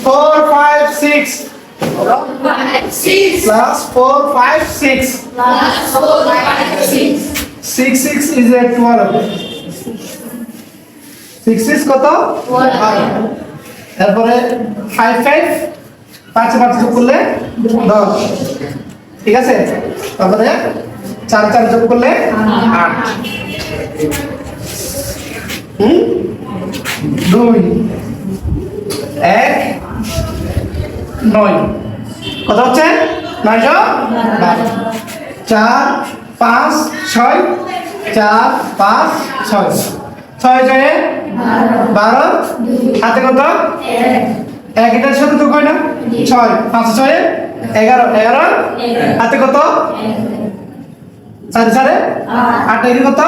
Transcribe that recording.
4 5 6 6 plus 4 5 6 plus 4 5 6 6 6 is a 12 6 6 কত 12 তারপরে 5 5 5 5 যোগ করলে 10 ঠিক আছে তারপরে 4 4 যোগ করলে 8 2 1 9 কত হচ্ছে 912 4 5 6 4 5 6 6 জয়ে 12 হাতে কত 1 এটার সাথে যোগ হয় না 6 5 6 11 11 হাতে কত 4 4 8 এর কত